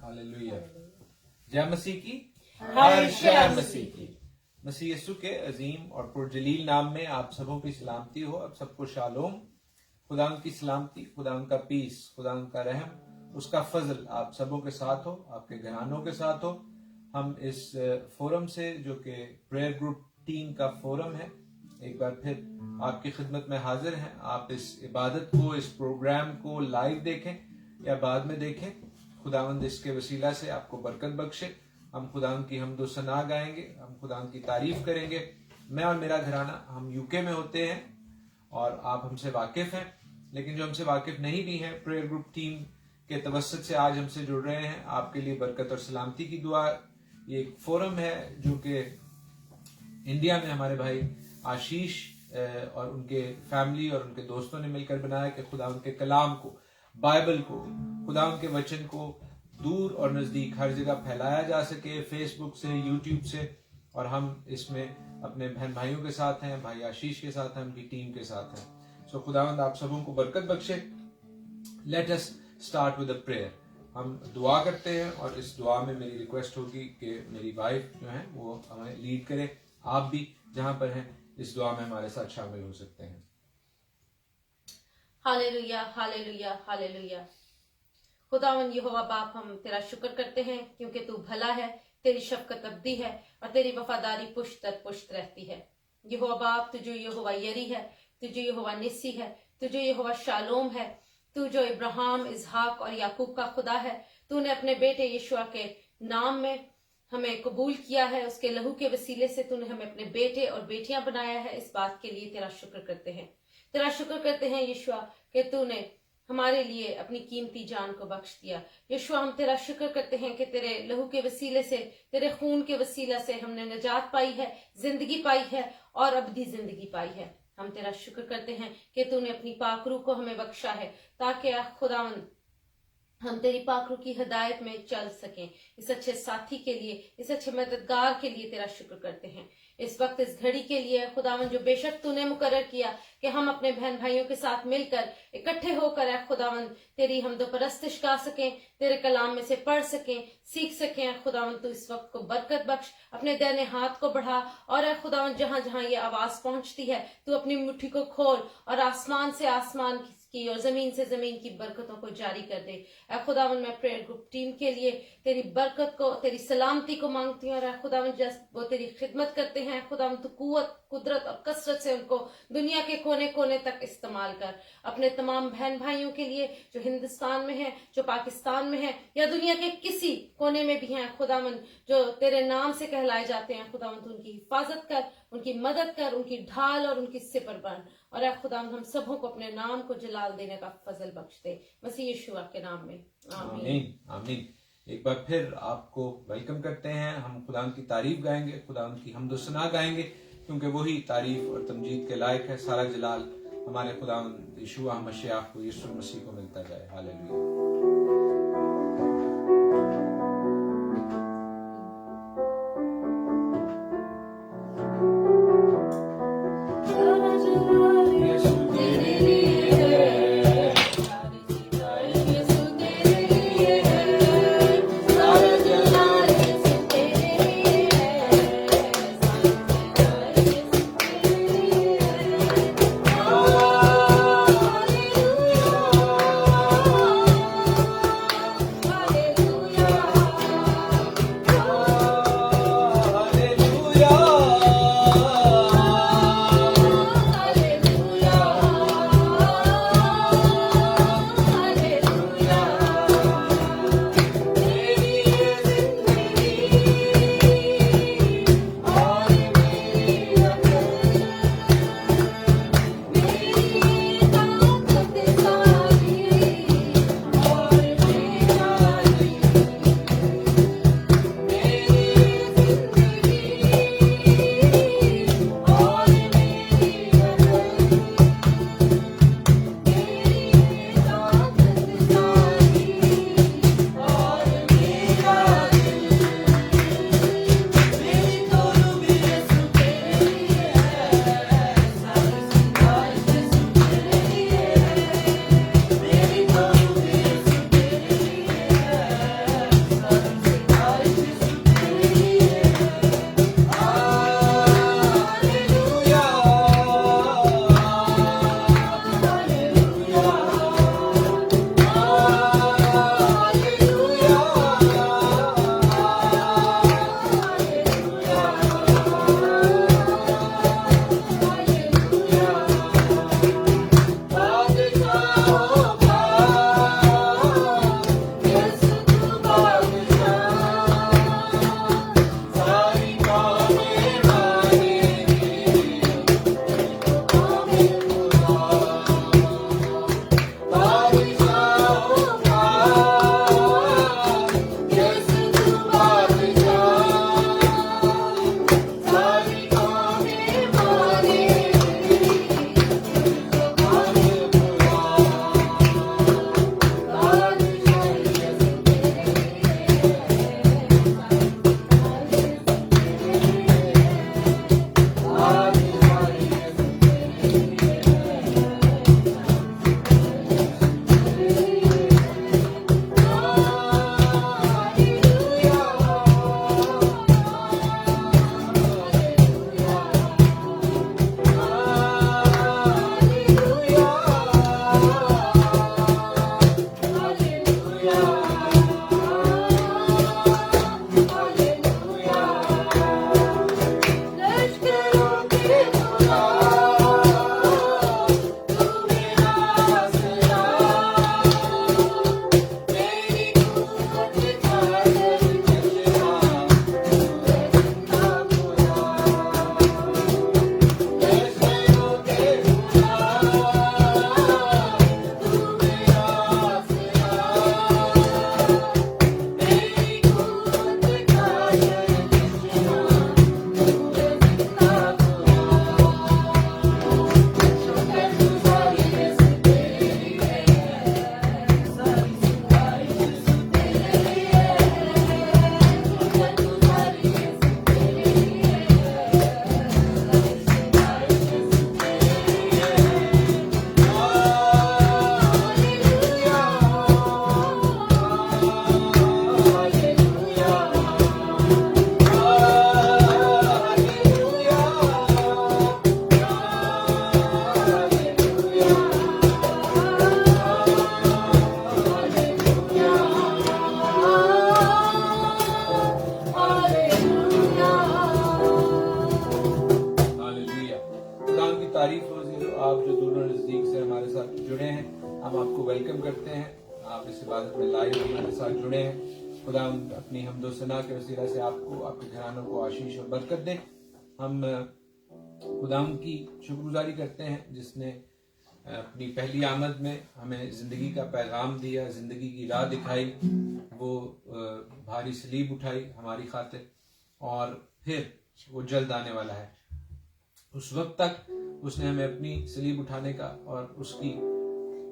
Hallelujah. जय मसीह की, हर शय मसीह की। मसीह यीशु के अजीम और पुरजलील नाम में आप सबों की सलामती हो। अब सबको शालोम। खुदा की सलामती, खुदा का पीस, खुदा का रहम, उसका फजल आप सबों के साथ हो, आपके घरानों के साथ हो। हम इस फोरम से, जो कि प्रेयर ग्रुप टीम का फोरम है, एक बार फिर आपकी खिदमत में हाजिर हैं। आप इस इबादत को, इस प्रोग्राम को लाइव देखें या बाद में देखें, खुदावंद इसके वसीला से आपको बरकत बख्शे। हम खुदावंद की हमदो सना गाएंगे, हम खुदावंद की तारीफ करेंगे। मैं और मेरा घराना हम यूके में होते हैं और आप हमसे वाकिफ हैं, लेकिन जो हमसे वाकिफ नहीं भी हैं, प्रेयर ग्रुप टीम के तवस्सुत से आज हमसे जुड़ रहे हैं। आपके लिए बरकत और सलामती की दुआ। ये एक फोरम है जो कि इंडिया में हमारे भाई आशीष और उनके फैमिली और उनके दोस्तों ने मिलकर बनाया कि खुदा उनके कलाम को, बाइबल को, खुदा उनके वचन को दूर और नजदीक हर जगह फैलाया जा सके, फेसबुक से, यूट्यूब से। और हम इसमें अपने बहन भाइयों के साथ हैं, भाई आशीष के साथ हैं, उनकी टीम के साथ हैं। सो खुदावंद आप सबों को बरकत बख्शे। Let us start with a prayer. हम दुआ करते हैं और इस दुआ में मेरी रिक्वेस्ट होगी कि मेरी वाइफ जो है वो हमें लीड करे। आप भी जहां पर हैं इस दुआ में हमारे साथ शामिल हो सकते हैं। Hallelujah, hallelujah, hallelujah. खुदावंद यहोवा बाप, हम तेरा शुक्र करते हैं क्योंकि तू भला है, तेरी शफकत अब्दी है और तेरी वफादारी पुश्त दर पुश्त रहती है। यहोवा बाप, तू जो यहोवा यरी है, तू जो यहोवा निस्सी है, तू जो यहोवा शालोम है, तू जो इब्राहिम, इसहाक और याकूब का खुदा है। तूने अपने बेटे यीशुआ के नाम में हमें कबूल किया है, उसके लहू के वसीले से तूने हमें अपने बेटे और बेटियां बनाया है। इस बात के लिए तेरा शुक्र करते हैं। तेरा शुक्र करते हैं यीशुआ कि तूने हमारे लिए अपनी कीमती जान को बख्श दिया। यीशुआ, हम तेरा शुक्र करते हैं कि तेरे लहू के वसीले से, तेरे खून के वसीला से हमने निजात पाई है, जिंदगी पाई है और अबदी जिंदगी पाई है। हम तेरा शुक्र करते हैं कि तूने अपनी पाक रूह को हमें बख्शा है ताकि खुदावंद हम तेरी पाक रूह की हिदायत में चल सकें। इस अच्छे साथी के लिए, इस अच्छे मददगार के लिए तेरा शुक्र करते हैं। इस वक्त, इस घड़ी के लिए खुदावन, जो बेशक तूने मुकर्रर किया कि हम अपने बहन भाइयों के साथ मिलकर इकट्ठे होकर है खुदावन तेरी हमदो परस्तिश गा सकें, तेरे कलाम में से पढ़ सकें, सीख सकें। खुदावन तू इस वक्त को बरकत बख्श, अपने दाहिने हाथ को बढ़ा और खुदावन जहां जहां ये आवाज पहुंचती है तू अपनी मुट्ठी को खोल और आसमान से आसमान की और जमीन से जमीन की बरकतों को जारी कर दे। ऐ खुदावन, मैं प्रेयर ग्रुप टीम के लिए तेरी बरकत को, तेरी सलामती को मांगती हूँ। और ऐ खुदावन, जब वो तेरी खिदमत करते हैं खुदावन, तू कुव्वत, कुदरत और कसरत से उनको दुनिया के कोने कोने तक इस्तेमाल कर। अपने तमाम बहन भाइयों के लिए जो हिंदुस्तान में है, जो पाकिस्तान में है या दुनिया के किसी कोने में भी हैं खुदावन, जो तेरे नाम से कहलाए जाते हैं खुदावन, तू उनकी हिफाजत कर, उनकी मदद कर, उनकी ढाल और उनकी सिपर बन। और ऐ खुदावन, हम सबों को अपने नाम को जलाल देने का फजल बख्श दे, मसीह यीशु के नाम में, आमीन, आमीन। एक बार फिर आपको वेलकम करते हैं। हम खुदा की तारीफ गाएंगे, खुदा की हमदो सना गाएंगे, क्योंकि वही तारीफ और तमजीद के लायक है। सारा जलाल हमारे खुदा यीशु मसीह को, यीशु मसीह को मिलता जाए। हालेलुया। आप जो दूर और नजदीक से हमारे साथ जुड़े हैं, हम आपको वेलकम करते हैं। आप इस इबादत में लाइव हमारे साथ जुड़े हैं। खुदा अपनी हम्दो सना के वसीला से आपको, आपके घरानों को आशीष और बरकत दे। हम खुदा की शुक्रगुजारी करते हैं जिसने अपनी पहली आमद में हमें जिंदगी का पैगाम दिया, जिंदगी की राह दिखाई, वो भारी सलीब उठाई हमारी खातिर, और फिर वो जल्द आने वाला है। उस वक्त तक उसने हमें अपनी सलीब उठाने का और उसकी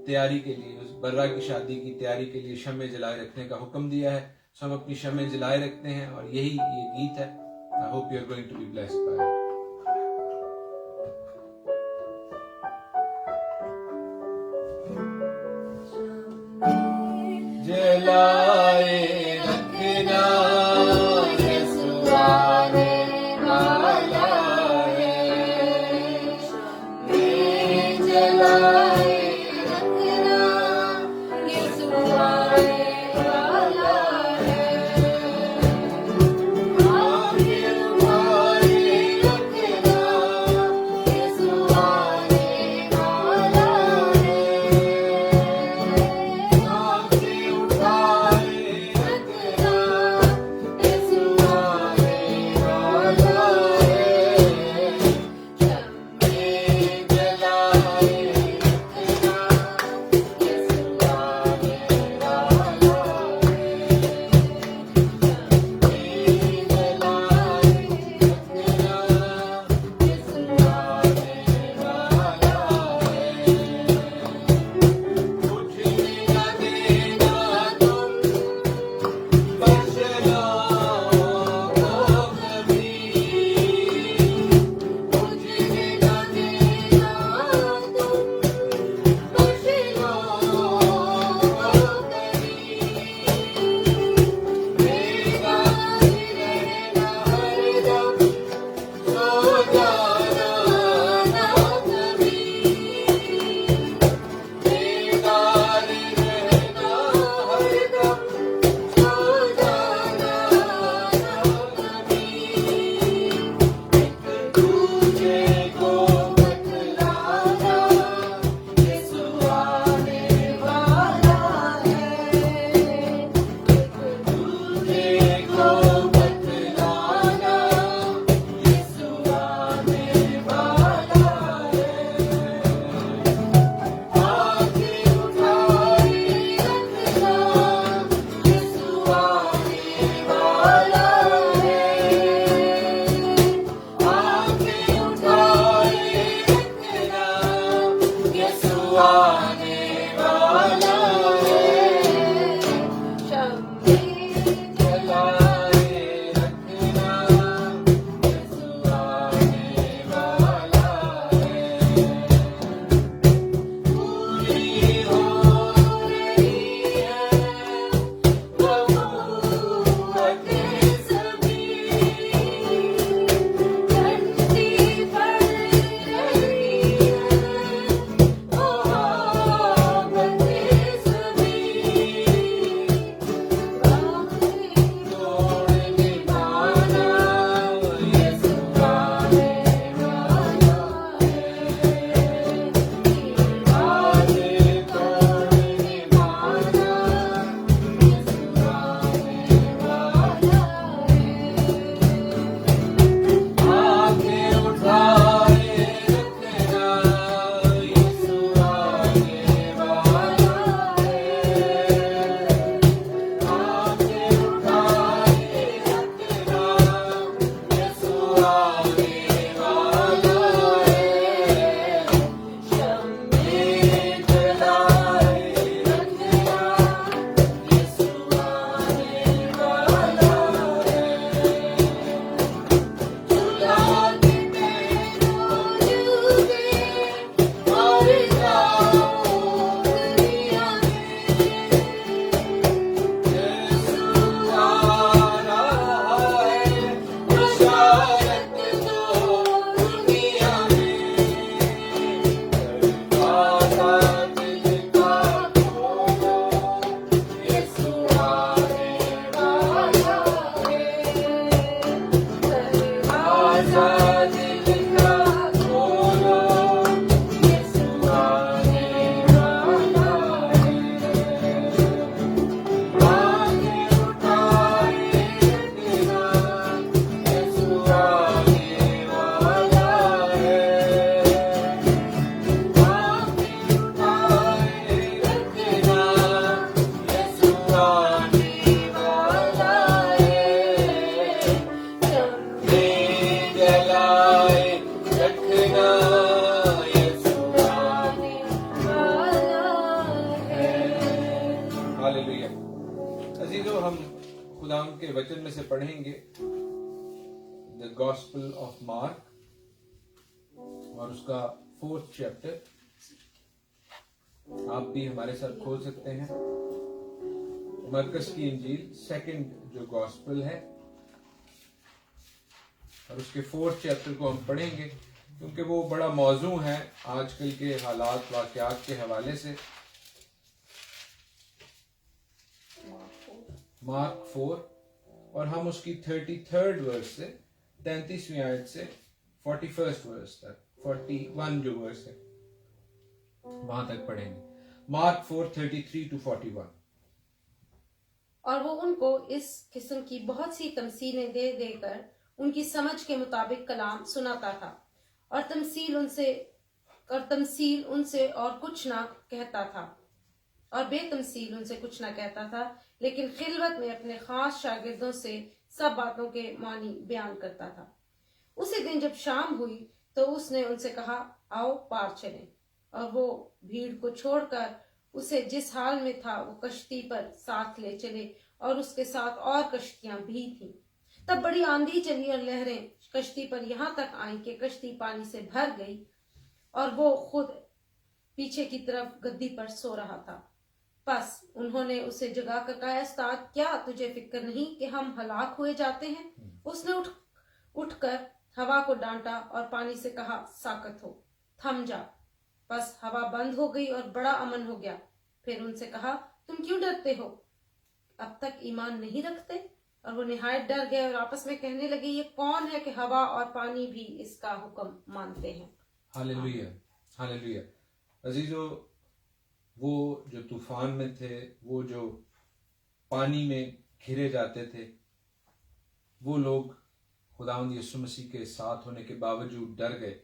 तैयारी के लिए, उस बर्रा की शादी की तैयारी के लिए शम्मे जलाए रखने का हुक्म दिया है। सो हम अपनी शम्मे जलाए रखते हैं और यही ये गीत है। I hope you are going to be blessed by it. जलाए रखना के वचन में से पढ़ेंगे द गॉस्पेल ऑफ मार्क और उसका 4th चैप्टर। आप भी हमारे साथ खोल सकते हैं। मरकस की इंजील 2nd जो गॉस्पेल है और उसके 4th चैप्टर को हम पढ़ेंगे क्योंकि वो बड़ा मौजू है आजकल के हालात वाकयात के हवाले से। मार्क 4 और हम उसकी 33rd वर्स से 33वीं आयत से 41st वर्स तक 41 जो वर्स है वहां तक पढ़ेंगे। Mark 4:33 to 41। और वो उनको इस किस्म की बहुत सी तमसीलें दे देकर उनकी समझ के मुताबिक कलाम सुनाता था और तमसील उनसे और कुछ ना कहता था और बेतमसील उनसे कुछ ना कहता था, लेकिन खिलवत में अपने खास शागिर्दों से सब बातों के मानी बयान करता था। उसी दिन जब शाम हुई तो उसने उनसे कहा, आओ पार चलें। और वो भीड़ को छोड़कर उसे जिस हाल में था वो कश्ती पर साथ ले चले और उसके साथ और कश्तियां भी थीं। तब बड़ी आंधी चली और लहरें कश्ती पर यहाँ तक आई कि कश्ती पानी से भर गई और वो खुद पीछे की तरफ गद्दी पर सो रहा था। बस उन्होंने उसे जगाकर कहा, उस्ताद, क्या तुझे फिक्र नहीं कि हम हलाक हुए जाते हैं? उसने उठकर हवा को डांटा और पानी से कहा, साकत हो, थम जा। बस हवा बंद हो गई और बड़ा अमन हो गया। फिर उनसे कहा, तुम क्यों डरते हो? अब तक ईमान नहीं रखते? और वो निहायत डर गए और आपस में कहने लगे, ये कौन है कि हवा और पानी भी इसका हुक्म मानते हैं। Hallelujah, hallelujah. अजीजों, वो जो तूफान में थे, वो जो पानी में घिरे जाते थे, वो लोग खुदावंद यीशु मसीह के साथ होने के बावजूद डर गए,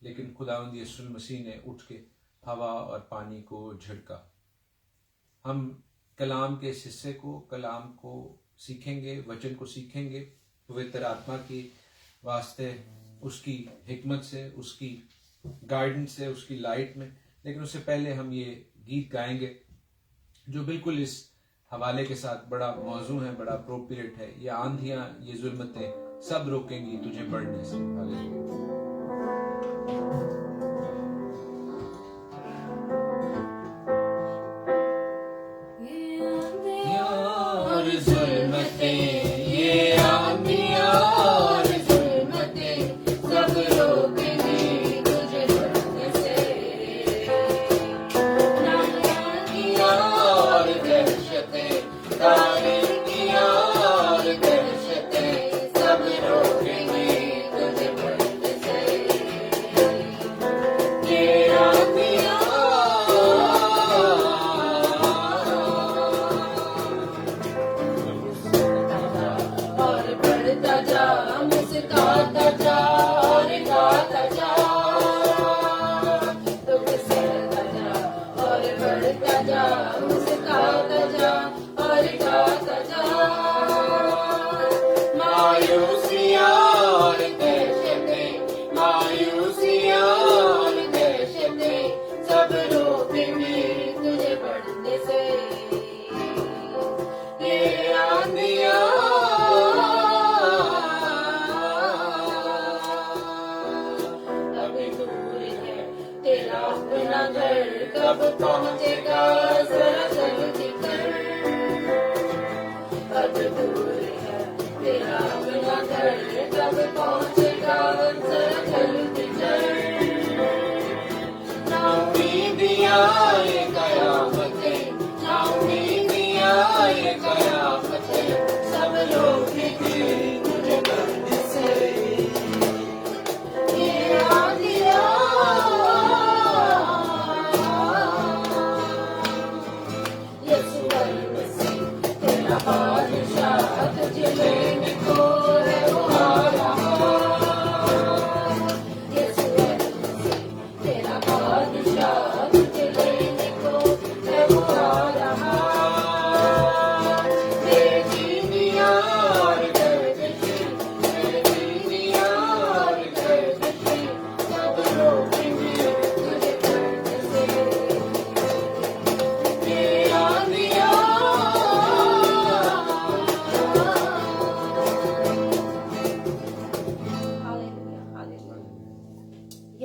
लेकिन खुदावंद यीशु मसीह ने उठ के हवा और पानी को झिड़का। हम कलाम के इस हिस्से को, कलाम को सीखेंगे, वचन को सीखेंगे पवित्र आत्मा की वास्ते, उसकी हिकमत से, उसकी गाइडेंस से, उसकी लाइट में। लेकिन उससे पहले हम ये गीत गाएंगे जो बिल्कुल इस हवाले के साथ बड़ा मौजू है, बड़ा अप्रोप्रिएट है। ये आंधियां, ये जुल्मतें सब रोकेंगी तुझे बढ़ने से। हालेलुया।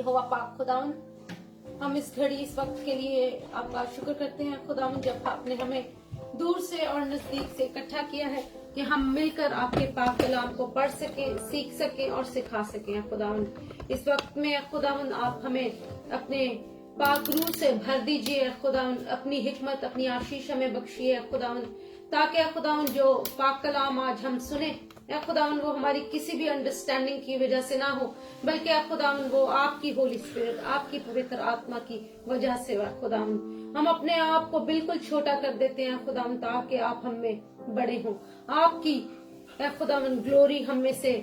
यहोवा पाक खुदावन, हम इस घड़ी इस वक्त के लिए आपका शुक्र करते हैं खुदावन, जब आपने हमें दूर से और नजदीक से इकट्ठा किया है कि हम मिलकर आपके पाक कलाम को पढ़ सके, सीख सके और सिखा सके खुदावन। इस वक्त में खुदावन आप हमें अपने पाक रूह से भर दीजिए खुदावन, अपनी हिकमत, अपनी आशीष हमें बख्शिए खुदावन, ताकि खुदावन जो पाक कलाम आज हम सुने खुदावन वो हमारी किसी भी अंडरस्टैंडिंग की वजह से ना हो, बल्कि खुदावन वो आपकी होली स्पिरिट, आपकी पवित्र आत्मा की वजह से खुदावन हम अपने आप को बिल्कुल छोटा कर देते हैं खुदावन, ताकि आप हम में बड़े हों, आपकी खुदावन ग्लोरी हम में से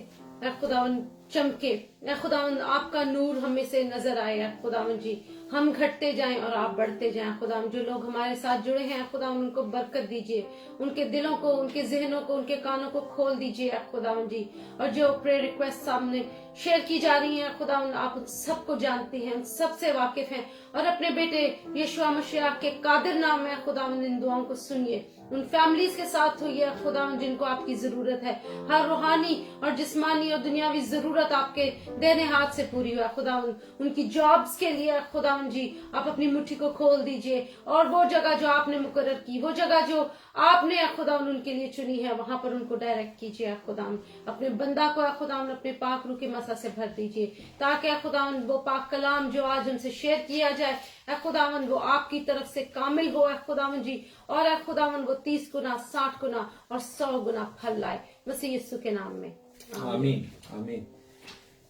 खुदावन चमके, खुदावन आपका नूर हम में से नजर आए खुदावन जी, हम घटते जाएं और आप बढ़ते जाएं खुदावन। जो लोग हमारे साथ जुड़े हैं खुदावन उनको बरकत दीजिए, उनके दिलों को, उनके जहनों को, उनके कानों को खोल दीजिए खुदावन जी। और जो प्रेयर रिक्वेस्ट सामने शेयर की जा रही हैं खुदावन, आप उन सबको जानती हैं, उन सबसे वाकिफ हैं, और अपने बेटे यीशु मसीह के कादिर नाम में खुदावन इन दुआओं को सुनिए, उन फैमिलीज के साथ हुई है खुदावन जिनको आपकी जरूरत है, हर रूहानी और जिस्मानी और दुनियावी जरूरत आपके देने हाथ से पूरी हुआ खुदावन। उनकी जॉब्स के लिए खुदावन जी आप अपनी मुट्ठी को खोल दीजिए, और वो जगह जो आपने मुकर्रर की, वो जगह जो आपने खुदावन उनके लिए चुनी है, वहां पर उनको डायरेक्ट कीजिए खुदावन। अपने बंदा को खुदावन अपने पाक रूह के मसा से भर दीजिए, ताकि खुदावन वो पाक कलाम जो आज हमसे शेयर किया जाए खुदावन वो आपकी तरफ से कामिल हो खुदावन जी, और खुदावन वो 30 गुना, 60 गुना और 100 गुना फल लाए, मसीह यीशु के नाम में आमीन आमीन।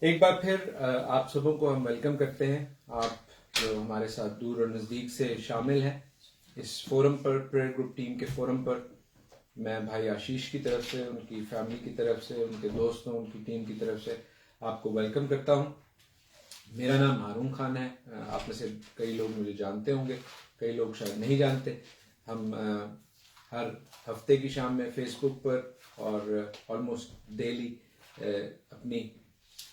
एक बार फिर आप सबों को हम वेलकम करते हैं, आप जो हमारे साथ दूर और नजदीक से शामिल हैं इस फोरम पर, प्रेयर ग्रुप टीम के फोरम पर। मैं भाई आशीष की तरफ से, उनकी फैमिली की तरफ से, उनके दोस्तों, उनकी टीम की तरफ से आपको वेलकम करता हूँ। मेरा नाम हारून खान है, आप में से कई लोग मुझे जानते होंगे, कई लोग शायद नहीं जानते। हम हर हफ्ते की शाम में फेसबुक पर और ऑलमोस्ट डेली अपनी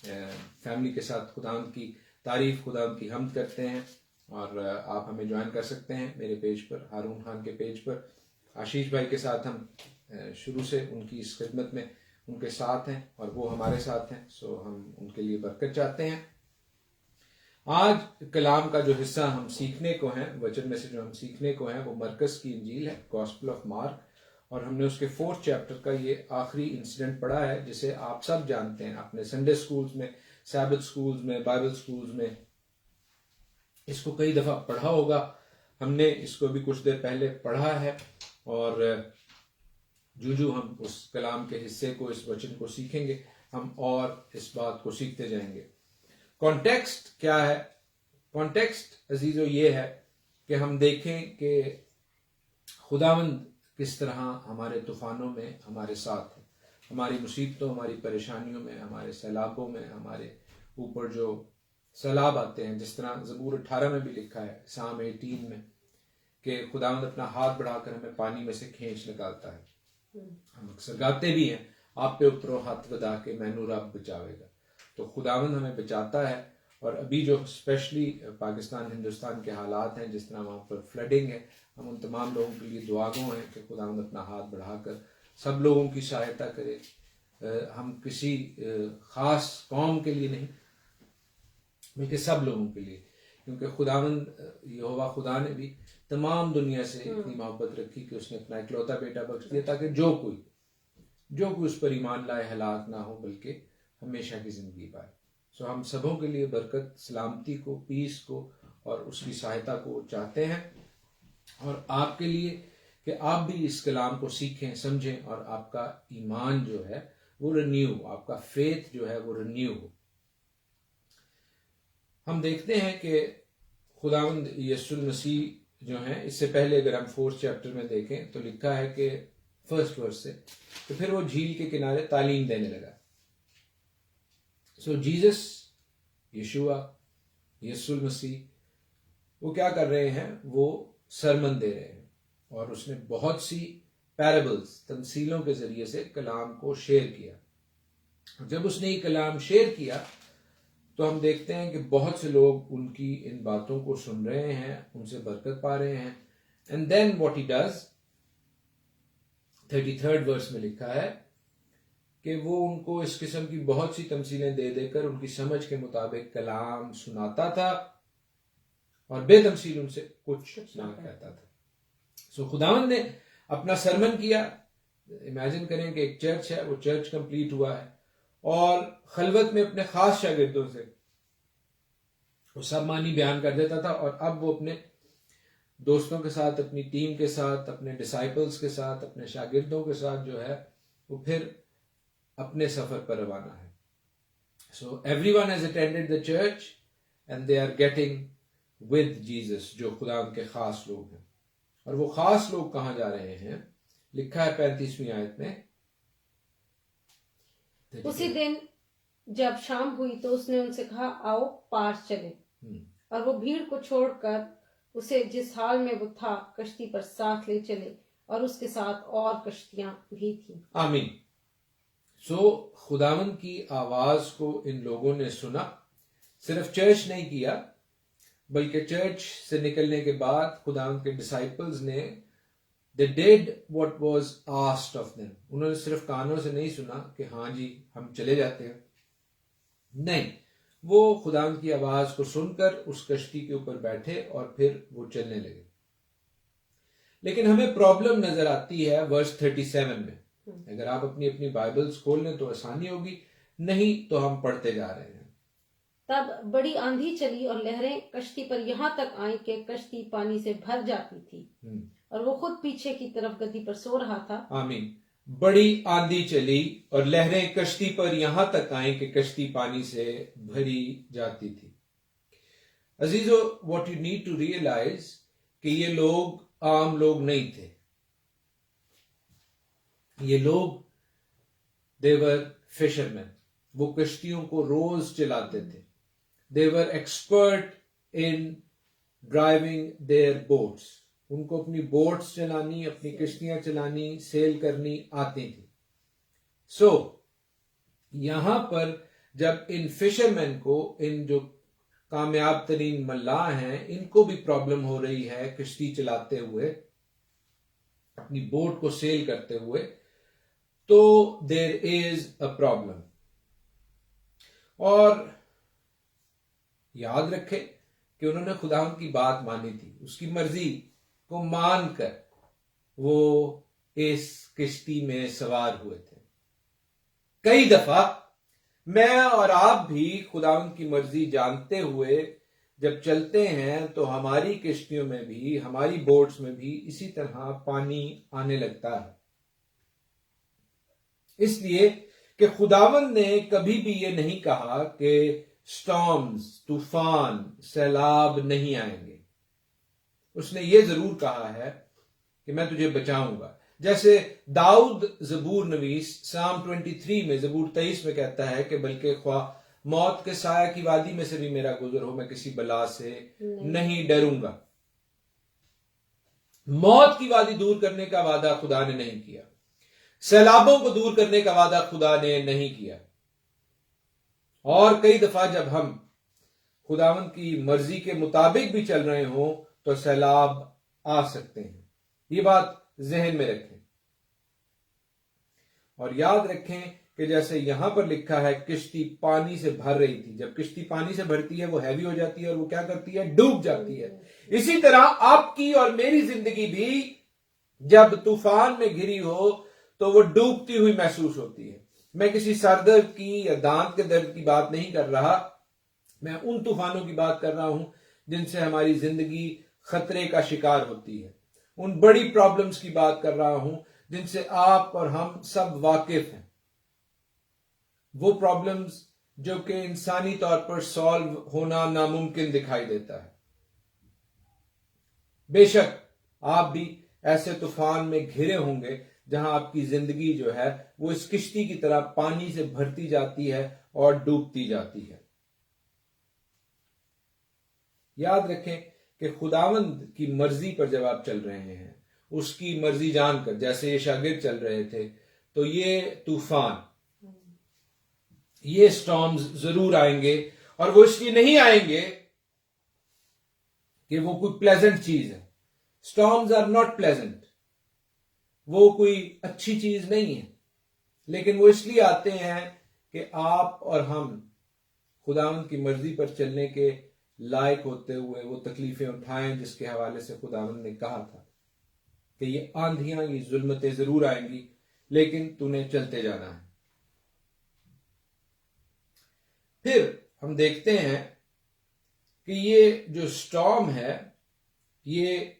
फैमिली के साथ खुदावंद की तारीफ, खुदावंद की हम्द करते हैं, और आप हमें ज्वाइन कर सकते हैं मेरे पेज पर, हारून खान के पेज पर। आशीष भाई के साथ हम शुरू से उनकी इस खिदमत में उनके साथ हैं और वो हमारे साथ हैं, सो हम उनके लिए बरकत चाहते हैं। आज कलाम का जो हिस्सा हम सीखने को हैं, वचन में से जो हम सीखने को हैं, वो मरकस की इंजील है, गॉस्पेल ऑफ मार्क, और हमने उसके 4th चैप्टर का ये आखिरी इंसिडेंट पढ़ा है, जिसे आप सब जानते हैं अपने संडे स्कूल्स में, सैबथ स्कूल्स में, बाइबल स्कूल्स में इसको कई दफा पढ़ा होगा। हमने इसको भी कुछ देर पहले पढ़ा है, और जो हम उस कलाम के हिस्से को, इस वचन को सीखेंगे, हम और इस बात को सीखते जाएंगे। कॉन्टेक्स्ट क्या है? कॉन्टेक्स्ट अजीजों ये है कि हम देखें कि खुदावंद किस तरह हमारे तूफानों में हमारे साथ है, हमारी मुसीबतों, हमारी परेशानियों में, हमारे सैलाबों में, हमारे ऊपर जो सैलाब आते हैं, जिस तरह ज़बूर 18 में भी लिखा है, साम 18 में, कि खुदावंद अपना हाथ बढ़ाकर हमें पानी में से खींच निकालता है। हम अक्सर गाते भी हैं, आप पे उतरो हाथ बधा के मैनू रब बचावेगा। तो खुदावंद हमें बचाता है। और अभी जो स्पेशली पाकिस्तान, हिंदुस्तान के हालात हैं, जिस तरह वहाँ पर फ्लडिंग है, हम उन तमाम लोगों के लिए दुआगो हैं कि खुदावंद अपना हाथ बढ़ाकर सब लोगों की सहायता करे। हम किसी खास कौम के लिए नहीं, बल्कि सब लोगों के लिए, क्योंकि खुदावंद यहोवा खुदा ने भी तमाम दुनिया से इतनी मोहब्बत रखी कि उसने अपना इकलौता बेटा बख्श दिया, ताकि जो कोई उस पर ईमान लाए हलाक ना हो, बल्कि हमेशा की जिंदगी पाए। सो हम सबों के लिए बरकत, सलामती को, पीस को और उसकी सहायता को चाहते हैं, और आपके लिए कि आप भी इस कलाम को सीखें, समझें, और आपका ईमान जो है वो रिन्यू, आपका फेथ जो है वो रिन्यू हो। हम देखते हैं कि खुदावंद यीशु मसीह जो है, इससे पहले अगर हम 4th चैप्टर में देखें तो लिखा है कि 1st वर्स से, तो फिर वो झील के किनारे तालीम देने लगा। सो जीसस, यीशुआ, यीशु मसीह, वो क्या कर रहे हैं? वो सरमन दे रहे हैं, और उसने बहुत सी पैराबल्स, तमसीलों के जरिए से कलाम को शेयर किया। जब उसने ये कलाम शेयर किया तो हम देखते हैं कि बहुत से लोग उनकी इन बातों को सुन रहे हैं, उनसे बरकत पा रहे हैं। And then what he does, 33rd verse में लिखा है कि वो उनको इस किस्म की बहुत सी तमसीलें दे देकर उनकी समझ के मुताबिक कलाम सुनाता था और बेतमसील उनसे कुछ ना कहता था। सो खुदावंद ने अपना सरमन किया। इमेजिन करें कि एक चर्च है, वो चर्च कंप्लीट हुआ है और खलवत में अपने खास शागिर्दों से वो सब मानी बयान कर देता था, और अब वो अपने दोस्तों के साथ, अपनी टीम के साथ, अपने डिसाइपल्स के साथ, अपने शागिर्दों के साथ जो है वो फिर अपने सफर पर रवाना है। So everyone has attended the church and they are getting with Jesus, जो खुदा उनके खास लोग हैं। और वो खास लोग कहां जा रहे हैं? लिखा है 35वीं आयत में, उसी दिन जब शाम हुई तो उसने उनसे कहा, आओ पार चले। और वो भीड़ को छोड़कर उसे जिस हाल में वो था कश्ती पर साथ ले चले, और उसके साथ और कश्तियां भी थी। आमीन। सो खुदावंद की आवाज को इन लोगों ने सुना। सिर्फ चर्च नहीं किया, बल्कि चर्च से निकलने के बाद खुदावंद के डिसाइपल्स ने they did what was asked of them. उन्होंने सिर्फ कानों से नहीं सुना कि हाँ जी हम चले जाते हैं, नहीं, वो खुदावंद की आवाज को सुनकर उस कश्ती के ऊपर बैठे और फिर वो चलने लगे। लेकिन हमें प्रॉब्लम नजर आती है वर्स 37 में। अगर आप अपनी अपनी बाइबल्स खोल लें तो आसानी होगी, नहीं तो हम पढ़ते जा रहे हैं। तब बड़ी आंधी चली और लहरें कश्ती पर यहाँ तक आई कि कश्ती पानी से भर जाती थी, और वो खुद पीछे की तरफ गद्दी पर सो रहा था। आमीन। बड़ी आंधी चली और लहरें कश्ती पर यहां तक आई कि कश्ती पानी से भरी जाती थी। अजीजो, what you need to realise कि ये लोग आम लोग नहीं थे। ये लोग देवर फिशरमैन, वो कश्तियों को रोज चलाते थे। They were expert in driving their boats, उनको अपनी बोट्स चलानी, अपनी कश्तियां चलानी, सेल करनी आती थी। सो यहां पर जब इन फिशरमैन को, इन जो कामयाब तरीन मल्लाह हैं, इनको भी प्रॉब्लम हो रही है कश्ती चलाते हुए, अपनी बोट को सेल करते हुए, तो देयर इज अ प्रॉब्लम। और याद रखें कि उन्होंने खुदावंद की बात मानी थी, उसकी मर्जी को मानकर वो इस किश्ती में सवार हुए थे। कई दफा मैं और आप भी खुदावंद की मर्जी जानते हुए जब चलते हैं तो हमारी किश्तियों में भी, हमारी बोट्स में भी इसी तरह पानी आने लगता है। इसलिए कि खुदावंद ने कभी भी ये नहीं कहा कि स्टॉर्म्स, तूफान, सैलाब नहीं आएंगे। उसने ये जरूर कहा है कि मैं तुझे बचाऊंगा। जैसे दाऊद जबूर नवीस साम 23 में, जबूर 23 में कहता है कि बल्कि ख्वा मौत के साया की वादी में से भी मेरा गुजर हो, मैं किसी बला से नहीं डरूंगा। मौत की वादी दूर करने का वादा खुदा ने नहीं किया, सैलाबों को दूर करने का वादा खुदा ने नहीं किया। और कई दफा जब हम खुदावंद की मर्जी के मुताबिक भी चल रहे हों तो सैलाब आ सकते हैं। ये बात जहन में रखें और याद रखें कि जैसे यहां पर लिखा है किश्ती पानी से भर रही थी। जब किश्ती पानी से भरती है वो हैवी हो जाती है और वो क्या करती है? डूब जाती है। इसी तरह आपकी और मेरी जिंदगी भी जब तूफान में घिरी हो तो वो डूबती हुई महसूस होती है। मैं किसी सरदर्द की या दांत के दर्द की बात नहीं कर रहा, मैं उन तूफानों की बात कर रहा हूं जिनसे हमारी जिंदगी खतरे का शिकार होती है। उन बड़ी प्रॉब्लम्स की बात कर रहा हूं जिनसे आप और हम सब वाकिफ हैं। वो प्रॉब्लम्स जो कि इंसानी तौर पर सॉल्व होना नामुमकिन दिखाई देता है। बेशक आप भी ऐसे तूफान में घिरे होंगे जहां आपकी जिंदगी जो है वो इस किश्ती की तरह पानी से भरती जाती है और डूबती जाती है। याद रखें कि खुदावंद की मर्जी पर जब आप चल रहे हैं, उसकी मर्जी जानकर, जैसे ये शागिर्द चल रहे थे, तो ये तूफान, ये स्टॉर्म्स जरूर आएंगे। और वो इसलिए नहीं आएंगे कि वो कोई प्लेजेंट चीज है। स्टॉर्म्स आर नॉट प्लेजेंट, वो कोई अच्छी चीज नहीं है। लेकिन वो इसलिए आते हैं कि आप और हम खुदावंद की मर्जी पर चलने के लायक होते हुए वो तकलीफें उठाएं जिसके हवाले से खुदावंद ने कहा था कि ये आंधियां, ये जुल्मतें जरूर आएंगी, लेकिन तूने चलते जाना है। फिर हम देखते हैं कि ये जो स्टॉर्म है ये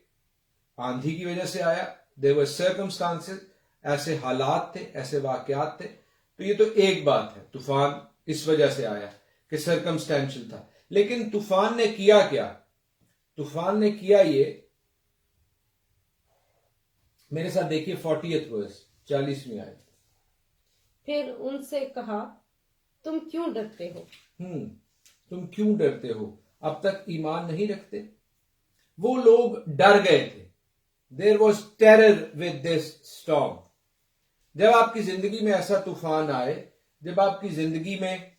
आंधी की वजह से आया। देयर वर सर्कमस्टांसेस, ऐसे हालात थे, ऐसे वाकयात थे। तो ये तो एक बात है, तूफान इस वजह से आया कि सर्कमस्टेंशियल था। लेकिन तूफान ने किया क्या? तूफान ने किया ये, मेरे साथ देखिए 40th वर्स, 40वीं आयत। फिर उनसे कहा, तुम क्यों डरते हो? तुम क्यों डरते हो? अब तक ईमान नहीं रखते? वो लोग डर गए थे। There was terror with this storm. जब आपकी जिंदगी में ऐसा तूफान आए, जब आपकी जिंदगी में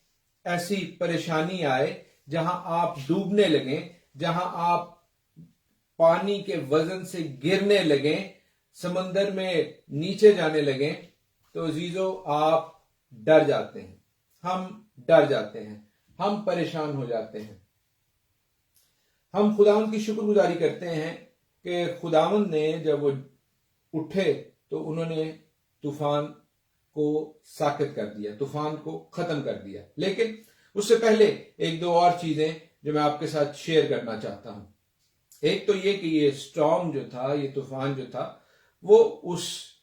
ऐसी परेशानी आए जहां आप डूबने लगे, जहां आप पानी के वजन से गिरने लगे, समंदर में नीचे जाने लगे, तो अजीजों आप डर जाते हैं। हम डर जाते हैं, हम परेशान हो जाते हैं। हम खुदावंद की शुक्रगुजारी करते हैं कि खुदावंद ने जब वो उठे तो उन्होंने तूफान को साकित कर दिया, तूफान को खत्म कर दिया। लेकिन उससे पहले एक दो और चीजें जो मैं आपके साथ शेयर करना चाहता हूं। एक तो ये कि ये स्टॉर्म जो था, ये तूफान जो था, वो उस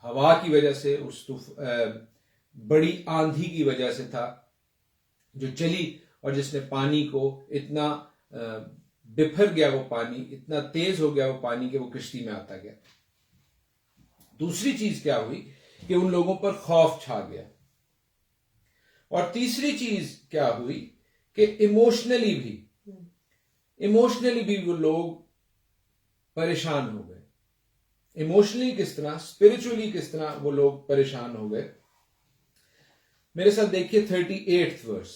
हवा की वजह से, उस बड़ी आंधी की वजह से था जो चली और जिसने पानी को इतना बिफर गया, वो पानी इतना तेज हो गया वो पानी कि वो किश्ती में आता गया। दूसरी चीज क्या हुई कि उन लोगों पर खौफ छा गया। और तीसरी चीज क्या हुई कि इमोशनली भी वो लोग परेशान हो गए। इमोशनली किस तरह, स्पिरिचुअली किस तरह वो लोग परेशान हो गए। मेरे साथ देखिए 38th वर्स।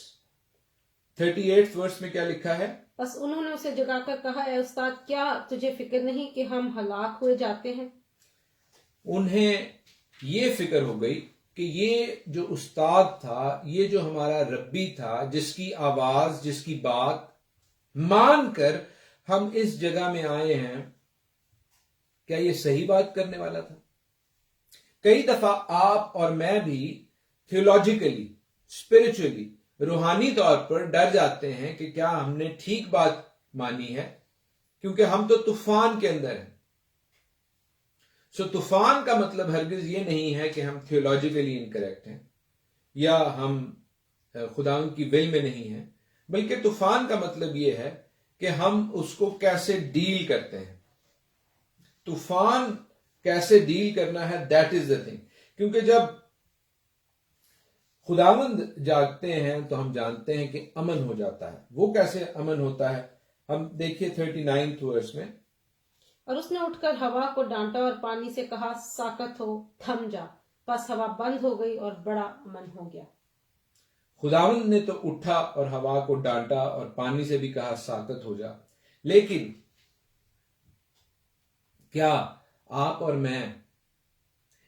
38th वर्स में क्या लिखा है? बस उन्होंने उसे जगाकर कहा, ऐ उस्ताद, क्या तुझे फिक्र नहीं कि हम हलाक हुए जाते हैं? उन्हें ये फिक्र हो गई कि ये जो उस्ताद था, ये जो हमारा रब्बी था, जिसकी आवाज, जिसकी बात मानकर हम इस जगह में आए हैं, क्या ये सही बात करने वाला था? कई दफा आप और मैं भी थियोलॉजिकली, स्पिरिचुअली, रूहानी तौर पर डर जाते हैं कि क्या हमने ठीक बात मानी है, क्योंकि हम तो तूफान के अंदर हैं। सो तूफान का मतलब हरगिज ये नहीं है कि हम थियोलॉजिकली इनकरेक्ट हैं या हम खुदावन की विल में नहीं हैं, बल्कि तूफान का मतलब ये है कि हम उसको कैसे डील करते हैं। तूफान कैसे डील करना है, दैट इज द थिंग। क्योंकि जब खुदावंद जागते हैं तो हम जानते हैं कि अमन हो जाता है। वो कैसे अमन होता है? हम देखिए 39th वर्स में। और उसने उठकर हवा को डांटा और पानी से कहा, साकत हो, थम जा। बस हवा बंद हो गई और बड़ा अमन हो गया। खुदावंद ने तो उठा और हवा को डांटा और पानी से भी कहा, साकत हो जा। लेकिन क्या आप और मैं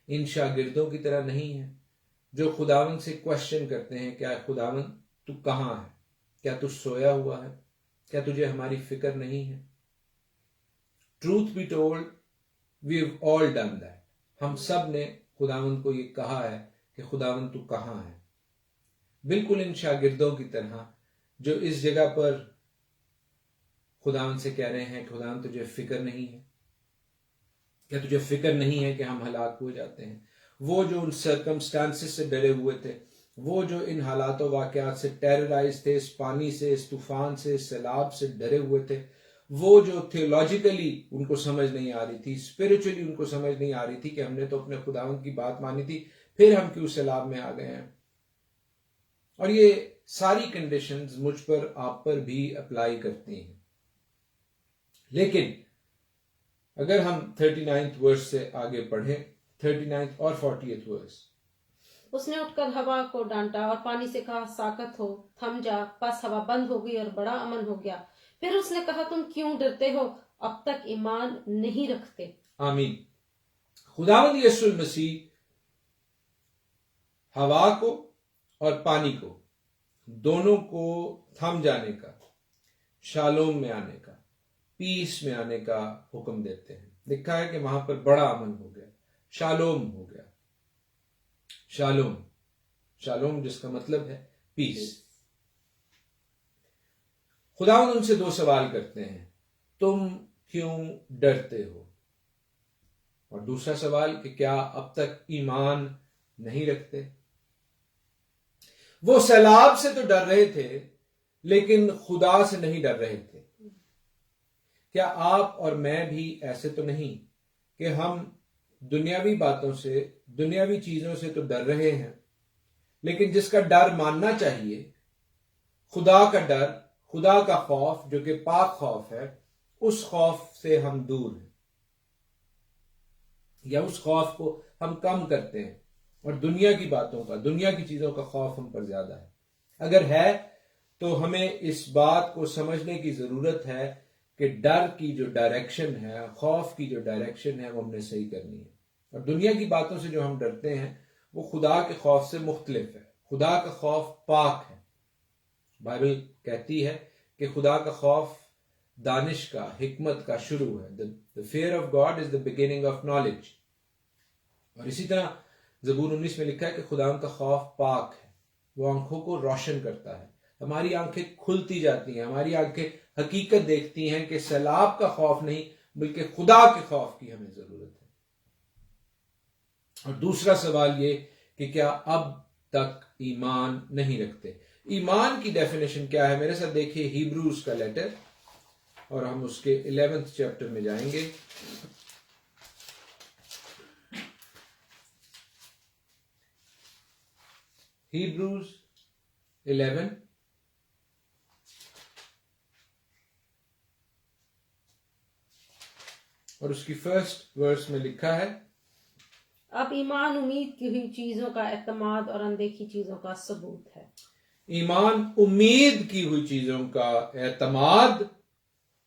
इन शागिर्दों की तरह नहीं है जो खुदावंद से क्वेश्चन करते हैं, क्या खुदावंद तू कहां है? क्या तू सोया हुआ है? क्या तुझे हमारी फिक्र नहीं है? Truth be told, we have all done that. हम सब ने खुदावंद को ये कहा है कि खुदावंद तू कहां है। बिल्कुल इन शागिर्दों की तरह जो इस जगह पर खुदावंद से कह रहे हैं, खुदावंद तुझे फिक्र नहीं है? क्या तुझे फिक्र नहीं है कि हम हलाक हो जाते हैं? वो जो उन सर्कमस्टांसेस से डरे हुए थे, वो जो इन हालातों वाकयात से टेरराइज थे, इस पानी से, इस तूफान से, इस सैलाब से डरे हुए थे, वो जो थियोलॉजिकली उनको समझ नहीं आ रही थी, स्पिरिचुअली उनको समझ नहीं आ रही थी कि हमने तो अपने खुदावंद की बात मानी थी, फिर हम क्यों सैलाब में आ गए हैं। और ये सारी कंडीशंस मुझ पर, आप पर भी अप्लाई करती हैं। लेकिन अगर हम 39th वर्स से आगे पढ़ें, 39th और 40th वर्स। उसने उठकर हवा को डांटा और पानी से कहा, साकत हो, थम जा। बस हवा बंद हो गई और बड़ा अमन हो गया। फिर उसने कहा, तुम क्यों डरते हो? अब तक ईमान नहीं रखते? आमीन। खुदावंद यीशु मसीह हवा को और पानी को, दोनों को थम जाने का, शालोम में आने का, पीस में आने का हुक्म देते हैं। लिखा है कि वहां पर बड़ा अमन हो गया, शालोम हो गया। शालोम, शालोम जिसका मतलब है पीस। खुदा उनसे दो सवाल करते हैं, तुम क्यों डरते हो? और दूसरा सवाल कि क्या अब तक ईमान नहीं रखते? वो सैलाब से तो डर रहे थे, लेकिन खुदा से नहीं डर रहे थे। क्या आप और मैं भी ऐसे तो नहीं कि हम दुनियावी बातों से, दुनियावी चीजों से तो डर रहे हैं, लेकिन जिसका डर मानना चाहिए, खुदा का डर, खुदा का खौफ जो कि पाक खौफ है, उस खौफ से हम दूर हैं, या उस खौफ को हम कम करते हैं, और दुनिया की बातों का, दुनिया की चीजों का खौफ हम पर ज्यादा है। अगर है तो हमें इस बात को समझने की जरूरत है कि डर की जो डायरेक्शन है, खौफ की जो डायरेक्शन है, वो हमने सही करनी है। और दुनिया की बातों से जो हम डरते हैं वो खुदा के खौफ से मुख्तलिफ है। खुदा का खौफ पाक है। बाइबल कहती है कि खुदा का खौफ दानिश का, हिकमत का शुरू है। The fear of God is the beginning of knowledge. और इसी तरह ज़बूर 19 में लिखा है कि खुदा का खौफ पाक है, वो आंखों को रोशन करता है। हमारी आंखें खुलती जाती हैं, हमारी आंखें हकीकत देखती हैं कि सैलाब का खौफ नहीं बल्कि खुदा के खौफ की हमें जरूरत है। और दूसरा सवाल ये कि क्या अब तक ईमान नहीं रखते? ईमान की डेफिनेशन क्या है? मेरे साथ देखिए हिब्रूज का लेटर, और हम उसके 11th चैप्टर में जाएंगे। हिब्रूज 11 और उसकी फर्स्ट वर्स में लिखा है, अब ईमान उम्मीद की हुई चीजों का एतमाद और अनदेखी चीजों का सबूत है। ईमान उम्मीद की हुई चीजों का एतमाद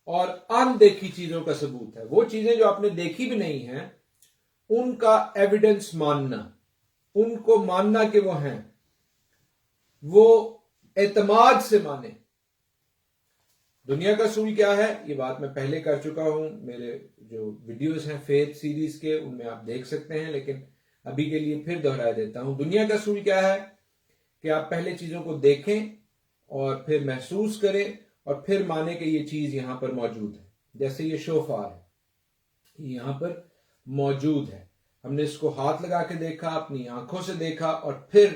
और अनदेखी चीजों का सबूत है। वो चीजें जो आपने देखी भी नहीं हैं, उनका एविडेंस मानना, उनको मानना कि वो हैं, वो एतमाद से माने। दुनिया का असूल क्या है, ये बात मैं पहले कर चुका हूं। मेरे जो वीडियोस हैं फेथ सीरीज के, उनमें आप देख सकते हैं, लेकिन अभी के लिए फिर दोहरा देता हूं। दुनिया का असूल क्या है कि आप पहले चीजों को देखें और फिर महसूस करें और फिर माने कि ये चीज यहां पर मौजूद है। जैसे ये शोफार है, ये यहां पर मौजूद है, हमने इसको हाथ लगा के देखा, अपनी आंखों से देखा और फिर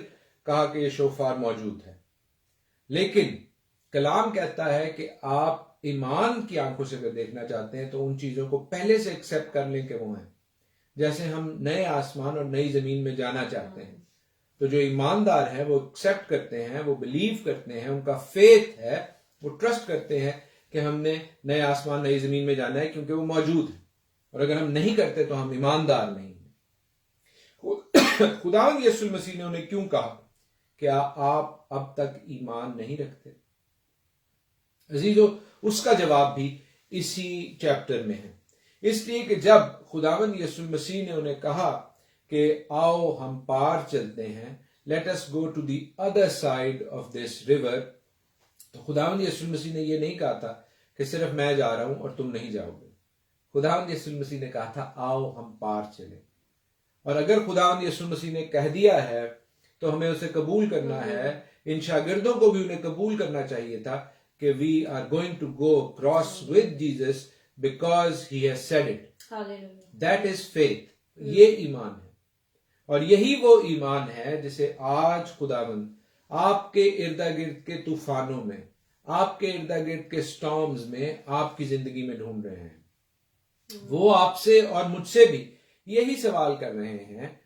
कहा कि ये शोफार मौजूद है। लेकिन कलाम कहता है कि आप ईमान की आंखों से अगर देखना चाहते हैं तो उन चीजों को पहले से एक्सेप्ट कर लें कि वो हैं। जैसे हम नए आसमान और नई जमीन में जाना चाहते हैं, तो जो ईमानदार हैं वो एक्सेप्ट करते हैं, वो बिलीव करते हैं, उनका फेथ है, वो ट्रस्ट करते हैं कि हमने नए आसमान नई जमीन में जाना है क्योंकि वो मौजूद है। और अगर हम नहीं करते तो हम ईमानदार नहीं हैं। खुदावंद यीशु मसीह ने उन्हें क्यों कहा कि आप अब तक ईमान नहीं रखते? अजीजों, उसका जवाब भी इसी चैप्टर में है। इसलिए कि जब खुदावंद यीशु मसीह ने उन्हें कहा कि आओ हम पार चलते हैं, let us go to the other side of this river, तो खुदावंद यीशु मसीह ने यह नहीं कहा था कि सिर्फ मैं जा रहा हूं और तुम नहीं जाओगे। खुदावंद यीशु मसीह ने कहा था आओ हम पार चले। और अगर खुदावंद यीशु मसीह ने कह दिया है तो हमें उसे कबूल करना है। इन शागिर्दों को भी उन्हें कबूल करना चाहिए था कि we are going to go cross with Jesus because he has said it. That is faith. ये ईमान है, और यही वो ईमान है जिसे आज खुदावंद आपके इर्दा गिर्द के तूफानों में, आपके इर्दा गिर्द के स्टॉर्म्स में, आपकी जिंदगी में ढूंढ रहे हैं। वो आपसे और मुझसे भी यही सवाल कर रहे हैं,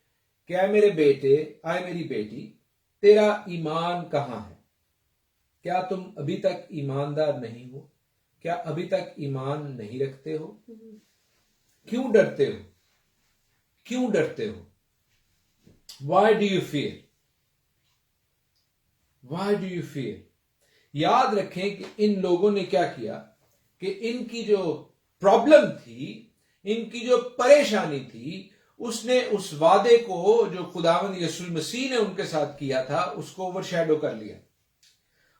क्या मेरे बेटे, आए मेरी बेटी, तेरा ईमान कहां है? क्या तुम अभी तक ईमानदार नहीं हो? क्या अभी तक ईमान नहीं रखते हो? क्यों डरते हो? क्यों डरते हो? Why do you fear? Why do you fear? याद रखें कि इन लोगों ने क्या किया कि इनकी जो प्रॉब्लम थी, इनकी जो परेशानी थी, उसने उस वादे को जो खुदावंद यीशु मसीह ने उनके साथ किया था उसको ओवरशैडो कर लिया।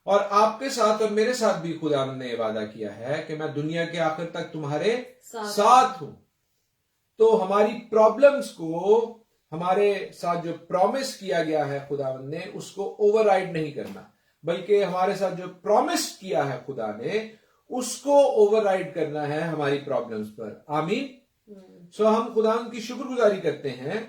और आपके साथ और मेरे साथ भी खुदावंद ने वादा किया है कि मैं दुनिया के आखिर तक तुम्हारे साथ हूं। तो हमारी प्रॉब्लम्स को, हमारे साथ जो प्रॉमिस किया गया है खुदावंद ने, उसको ओवरराइड नहीं करना, बल्कि हमारे साथ जो प्रॉमिस किया है खुदा ने उसको ओवरराइड करना है हमारी प्रॉब्लम्स पर। आमीन। सो हम खुदावंद की शुक्रगुजारी करते हैं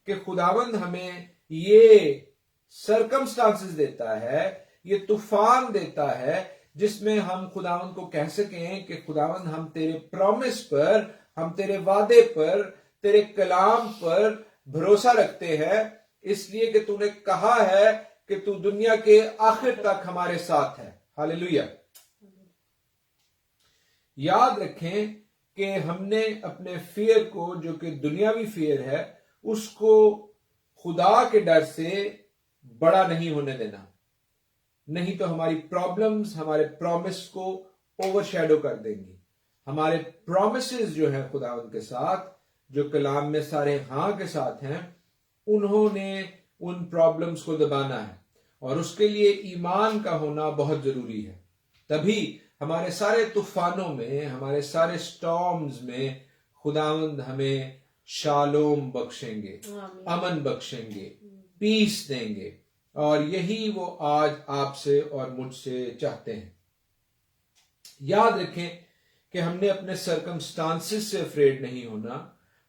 कि खुदावंद हमें ये सरकमस्टांसेस देता है, ये तूफान देता है जिसमें हम खुदावंद को कह सकें कि खुदावंद हम तेरे प्रॉमिस पर, हम तेरे वादे पर, तेरे कलाम पर भरोसा रखते हैं, इसलिए कि तूने कहा है कि तू दुनिया के आखिर तक हमारे साथ है। हालेलुया। याद रखें कि हमने अपने फियर को, जो कि दुनियावी फियर है, उसको खुदा के डर से बड़ा नहीं होने देना, नहीं तो हमारी प्रॉब्लम्स हमारे प्रॉमिस को ओवरशैडो कर देंगी। हमारे प्रॉमिसेस जो हैं खुदावंद के साथ, जो कलाम में सारे हाँ के साथ हैं, उन्होंने उन प्रॉब्लम्स को दबाना है और उसके लिए ईमान का होना बहुत जरूरी है। तभी हमारे सारे तूफानों में, हमारे सारे स्टॉर्म्स में खुदावंद हमें शालोम बख्शेंगे, अमन बख्शेंगे, पीस देंगे। और यही वो आज आपसे और मुझसे चाहते हैं। याद रखें कि हमने अपने सरकमस्टांसेस से अफ्रेड नहीं होना,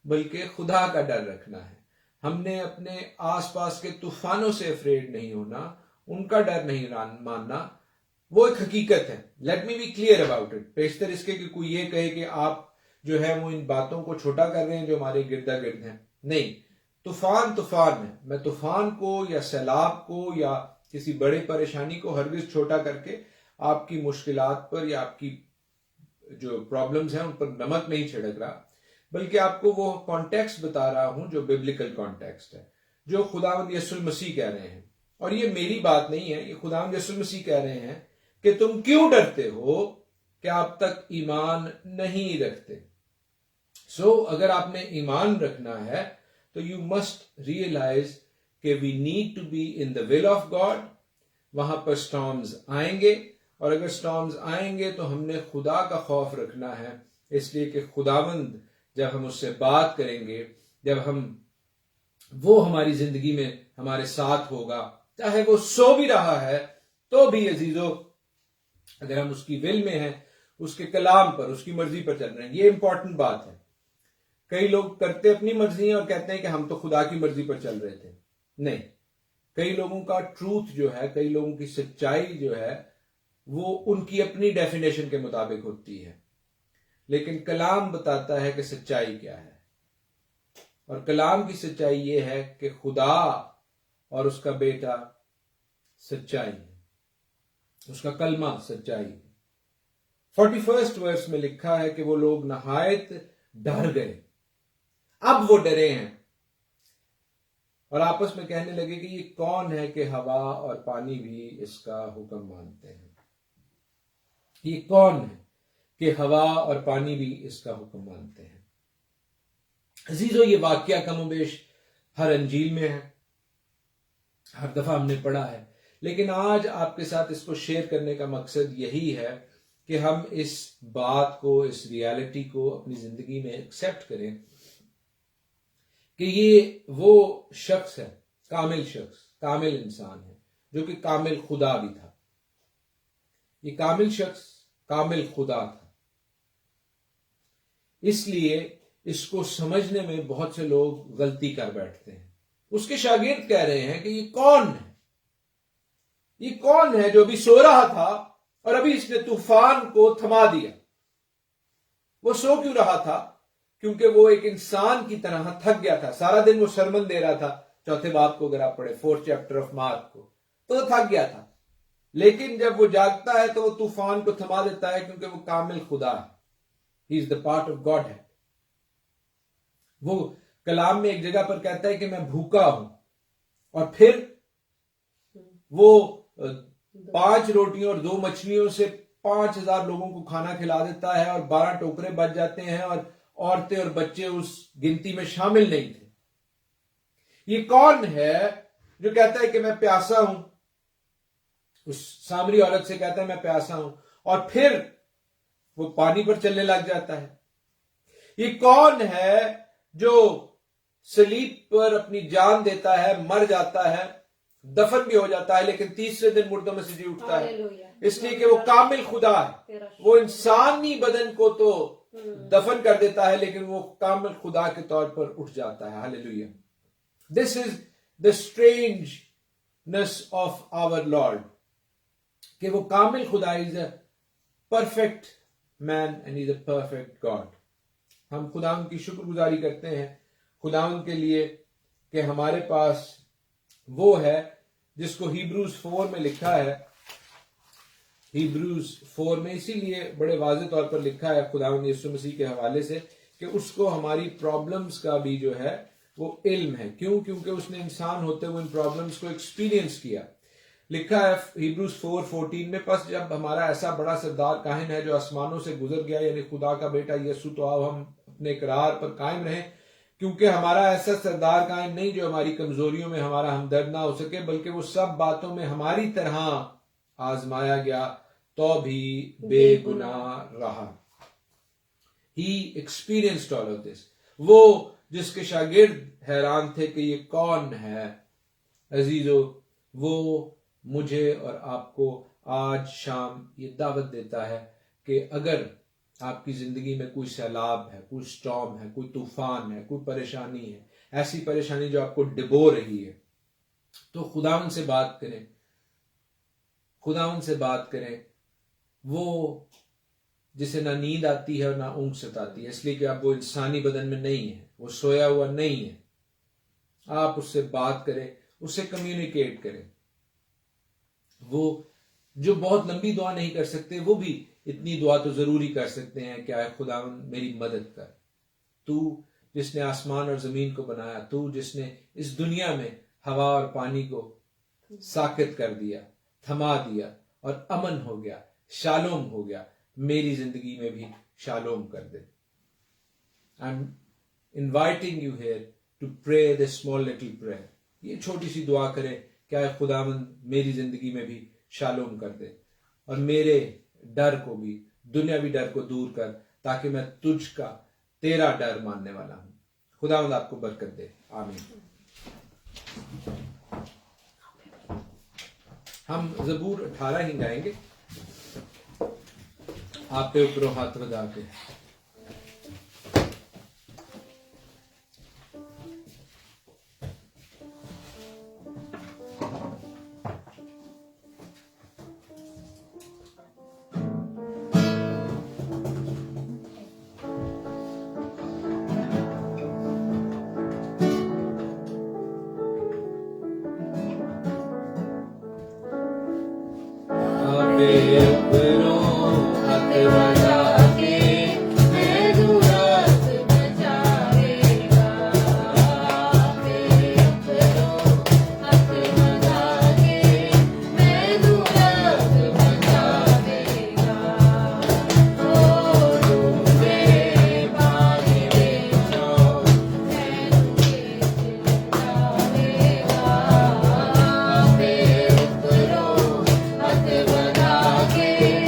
बल्कि खुदा का डर रखना है। हमने अपने आसपास के तूफानों से अफ्रेड नहीं होना, उनका डर नहीं मानना। वो एक हकीकत है। Let me be clear about it. पेशतर इसके कि कोई ये कहे कि आप जो है वो इन बातों को छोटा कर रहे हैं जो हमारे गिरदा गिर्द हैं। नहीं, तूफान तूफान है। मैं तूफान को या सैलाब को या किसी बड़े परेशानी को हरगिज छोटा करके आपकी मुश्किलात पर या आपकी जो प्रॉब्लम्स हैं उन पर नमक नहीं छिड़क रहा, बल्कि आपको वो कॉन्टेक्स्ट बता रहा हूं जो बिब्लिकल कॉन्टेक्स्ट है, जो खुदावंद यीशु मसीह कह रहे हैं। और ये मेरी बात नहीं है, ये खुदावंद यीशु मसीह कह रहे हैं कि तुम क्यों डरते हो कि आप तक ईमान नहीं रखते। सो अगर आपने ईमान रखना है तो यू मस्ट रियलाइज कि we need to be in the will of God. वहां पर स्टॉर्म्स आएंगे, और अगर स्टॉर्म्स आएंगे तो हमने खुदा का खौफ रखना है, इसलिए कि खुदावंद जब हम उससे बात करेंगे, जब वो हमारी जिंदगी में हमारे साथ होगा, चाहे वो सो भी रहा है तो भी अजीजो, अगर हम उसकी विल में हैं, उसके कलाम पर, उसकी मर्जी पर चल रहे हैं। ये इंपॉर्टेंट बात है। कई लोग करते अपनी मर्जी है और कहते हैं कि हम तो खुदा की मर्जी पर चल रहे थे। नहीं, कई लोगों का ट्रूथ जो है, कई लोगों की सच्चाई जो है, वो उनकी अपनी डेफिनेशन के मुताबिक होती है, लेकिन कलाम बताता है कि सच्चाई क्या है। और कलाम की सच्चाई ये है कि खुदा और उसका बेटा सच्चाई है, उसका कलमा सच्चाई है। 41st वर्स में लिखा है कि वो लोग नहायत डर गए। अब वो डरे हैं और आपस में कहने लगे कि ये कौन है कि हवा और पानी भी इसका हुक्म मानते हैं। ये कौन है कि हवा और पानी भी इसका हुक्म मानते हैं। अजीजों, ये वाकया कमोबेश हर अंजील में है, हर दफा हमने पढ़ा है, लेकिन आज आपके साथ इसको शेयर करने का मकसद यही है कि हम इस बात को, इस रियलिटी को अपनी जिंदगी में एक्सेप्ट करें कि ये वो शख्स है, कामिल शख्स, कामिल इंसान है, जो कि कामिल खुदा भी था। ये कामिल शख्स कामिल खुदा था। इसलिए इसको समझने में बहुत से लोग गलती कर बैठते हैं। उसके शागिर्द कह रहे हैं कि ये कौन है, ये कौन है जो अभी सो रहा था और अभी इसने तूफान को थमा दिया। वो सो क्यों रहा था? क्योंकि वो एक इंसान की तरह थक गया था। सारा दिन वो सरमन दे रहा था। चौथे बाब को अगर आप पढ़े, 4th चैप्टर ऑफ मार्क को, तो वो थक गया था। लेकिन जब वो जागता है तो वो तूफान को थमा देता है, क्योंकि वो कामिल खुदा है। He is the part of God है। वो कलाम में एक जगह पर कहता है कि मैं भूखा हूं, और फिर वो 5 रोटियों और 2 मछलियों से 5000 लोगों को खाना खिला देता है, और 12 टोकरे बच जाते हैं, और औरतें और बच्चे उस गिनती में शामिल नहीं थे। ये कौन है जो कहता है कि मैं प्यासा हूं? उस सामरी औरत से कहता है मैं प्यासा हूं, और फिर वो पानी पर चलने लग जाता है। ये कौन है जो सलीब पर अपनी जान देता है, मर जाता है, दफन भी हो जाता है, लेकिन तीसरे दिन मुर्दों में से जी उठता है? इसलिए कि वो कामिल खुदा है। वो इंसानी बदन को तो दफन कर देता है, लेकिन वो कामिल खुदा के तौर पर उठ जाता है। Hallelujah. This is the strangeness of our Lord, कि वो कामिल खुदा is a perfect man and is a perfect God. हम खुदावन की शुक्रगुजारी करते हैं खुदावन के लिए कि हमारे पास वो है जिसको हिब्रूज 4 में लिखा है। हिब्रूज 4 में इसीलिए बड़े वाज़ेह तौर पर लिखा है खुदावन यीशु मसीह के हवाले से कि उसको हमारी प्रॉब्लम्स का भी जो है वो इल्म है। क्यों? क्योंकि उसने इंसान होते हुए इन प्रॉब्लम्स को एक्सपीरियंस किया। लिखा है हिब्रूज 4:14 में, बस जब हमारा ऐसा बड़ा सरदार काहिन है जो आसमानों से गुजर गया, यानी खुदा का बेटा यीशु, तो आओ हम अपने इकरार पर कायम रहें, क्योंकि हमारा ऐसा सरदार कायम नहीं जो हमारी कमजोरियों में हमारा हमदर्द ना हो सके, बल्कि वो सब बातों में हमारी तरह आजमाया गया तो भी बेगुनाह रहा। ही एक्सपीरियंस्ड ऑल ऑफ दिस। वो जिसके शागिर्द हैरान थे कि ये कौन है, अजीजों, वो मुझे और आपको आज शाम ये दावत देता है कि अगर आपकी जिंदगी में कोई सैलाब है, कोई स्टॉर्म है, कोई तूफान है, कोई परेशानी है, ऐसी परेशानी जो आपको डिबो रही है, तो खुदावन से बात करें, खुदावन से बात करें। वो जिसे ना नींद आती है और ना ऊँघ सताती है, इसलिए कि आप वो इंसानी बदन में नहीं है, वो सोया हुआ नहीं है। आप उससे बात करें, उससे कम्युनिकेट करें। वो जो बहुत लंबी दुआ नहीं कर सकते, वो भी इतनी दुआ तो जरूर ही कर सकते हैं, क्या है खुदावन मेरी मदद कर। तू जिसने आसमान और जमीन को बनाया, तू जिसने इस दुनिया में हवा और पानी को साकित कर दिया, थमा दिया और अमन हो गया, शालोम हो गया, मेरी जिंदगी में भी शालोम कर दे। I am inviting you here to pray this small little prayer. ये छोटी सी दुआ करें, क्या है खुदावंद मेरी जिंदगी में भी शालोम कर दे और मेरे डर को भी, दुनियावी डर को दूर कर, ताकि मैं तुझका, तेरा डर मानने वाला हूं। खुदावंद आपको बरकत दे। आमीन। हम ज़बूर 18 ही गाएंगे, आप पे ऊपरों हाथ लगा के। के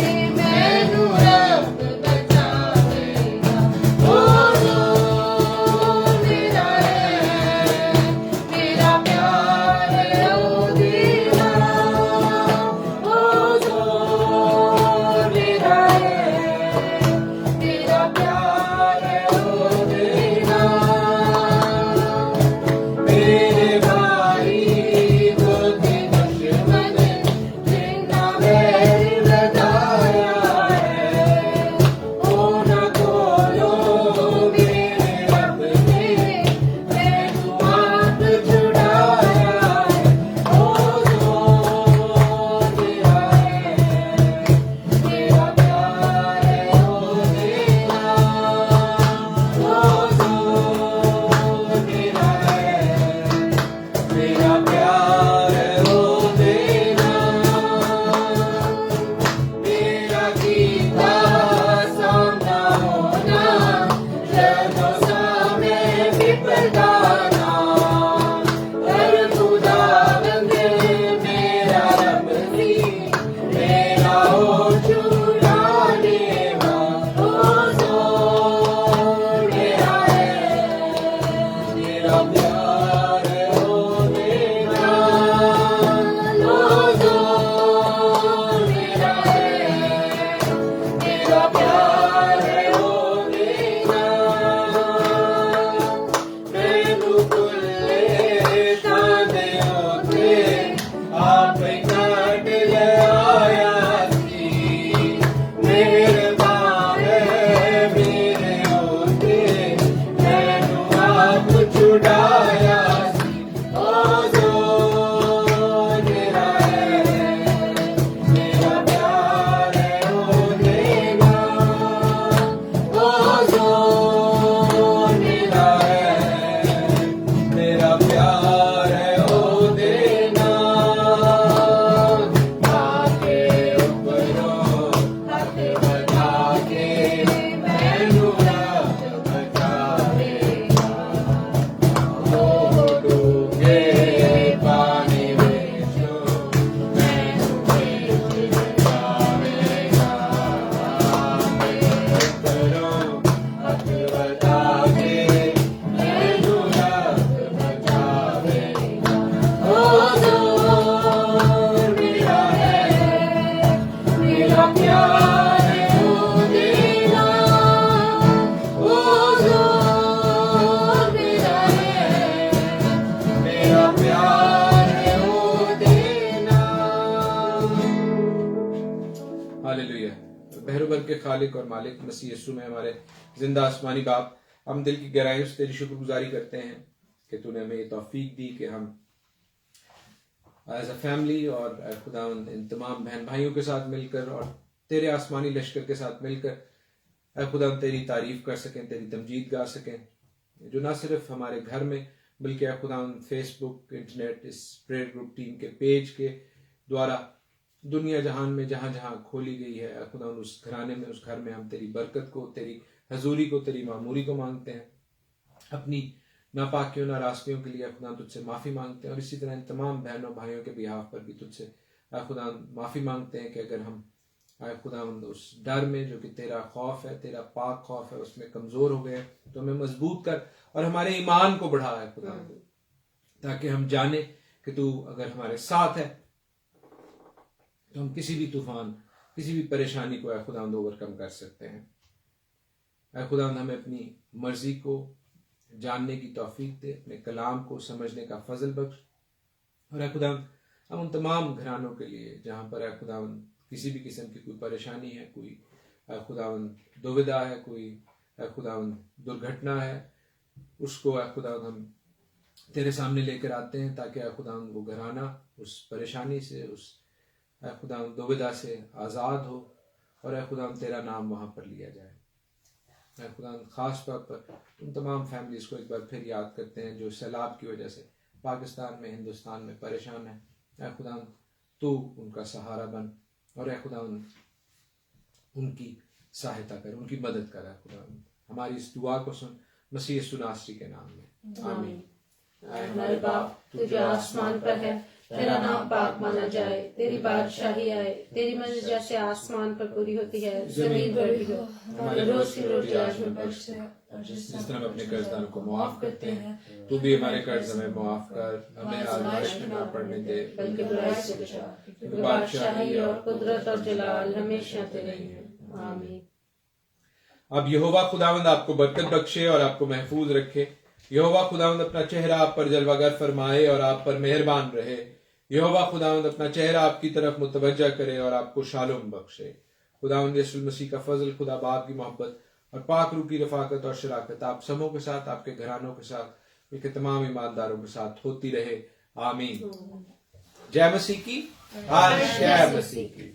प्यार हो देना, हुजूर मेरा है, मेरा प्यार हो देना। हालेलुया। बहरुबर के खालिक और मालिक मसीह यीशु में हमारे जिंदा आसमानी बाप, हम दिल की गहराइयों से तेरी शुक्रगुजारी करते हैं कि तूने हमें ये तौफीक दी कि हम एज अ फैमिली और खुदावंद इन तमाम बहन भाइयों के साथ मिलकर और तेरे आसमानी लश्कर के साथ मिलकर खुदावंद तेरी तारीफ कर सकें, तेरी तमजीद गा सकें, जो ना सिर्फ हमारे घर में बल्कि खुदावंद फेसबुक, इंटरनेट, इस प्रेयर ग्रुप टीम के पेज के द्वारा दुनिया जहान में जहां जहां खोली गई है खुदावंद, उस घराने में, उस घर में हम तेरी बरकत को, तेरी हजूरी को, तेरी मामूरी को मांगते हैं। अपनी नापाकियों नाराजगियों के लिए खुदा तुझसे माफी मांगते हैं और इसी तरह इन तमाम बहनों भाइयों के बिहाफ पर भी तुझसे खुदा माफी मांगते हैं कि अगर हम खुदा उस डर में जो कि तेरा खौफ है, तेरा पाक खौफ है, उसमें कमजोर हो गए तो हमें मजबूत कर और हमारे ईमान को बढ़ा है खुदा, ताकि हम जाने कि तू अगर हमारे साथ है तो हम किसी भी तूफान, किसी भी परेशानी को खुदा ओवरकम कर सकते हैं। खुदा हमें अपनी मर्जी को जानने की तौफीक दे, अपने कलाम को समझने का फजल बख्श। और खुदा हम उन तमाम घरानों के लिए जहां पर खुदा किसी भी किस्म की कोई परेशानी है, कोई खुदा दुविधा है, कोई खुदा दुर्घटना है, उसको खुदा हम तेरे सामने लेकर आते हैं ताकि खुदा वो घराना उस परेशानी से, उस खुदा दुविधा से आज़ाद हो और खुदा तेरा नाम वहां पर लिया जाए। खुदा खास तौर पर उन तमाम फैमिलीज को एक बार फिर याद करते हैं जो सैलाब की वजह से पाकिस्तान में, हिंदुस्तान में परेशान है। खुदा तू उनका सहारा बन और खुदा उनकी सहायता कर, उनकी मदद कर। खुदा हमारी इस दुआ को सुन, मसीह यीशु नासरी के नाम में, आमीन। हमारे बाप तू जो आसमान पर है, तेरा नाम पाक माना जाए, तेरी बादशाही आए, तेरी मर्जी जैसे आसमान पर पूरी होती है जमीन पर भी हो। हमारे रोज की रोटी आज हमें बख्श दे, जिस तरह हम अपने कर्जदारों को मुआफ करते हैं, तू भी हमारे कर्ज हमें मुआफ कर, हमें आज़माइश में न पड़ने दे, बल्कि बुराई से बचा, क्योंकि बादशाही और कुदरत और जलाल हमेशा तेरे ही है, आमीन। अब यहोवा खुदावंद आपको बरकत बख्शे और आपको महफूज रखे। यहोवा खुदावंद अपना चेहरा आप पर जलवागर फरमाए और आप पर मेहरबान रहे। यहोवा खुदावंद अपना चेहरा आपकी तरफ मुतवज्जा करे और आपको शालोम बख्शे। खुदावंद यीशु मसीह का फजल, खुदा बाप की मोहब्बत और पाक रूह की रफाकत और शराकत आप सबों के साथ, आपके घरानों के साथ, बल्कि तमाम ईमानदारों के साथ होती रहे, आमीन। जय मसीह की, जय मसीह की।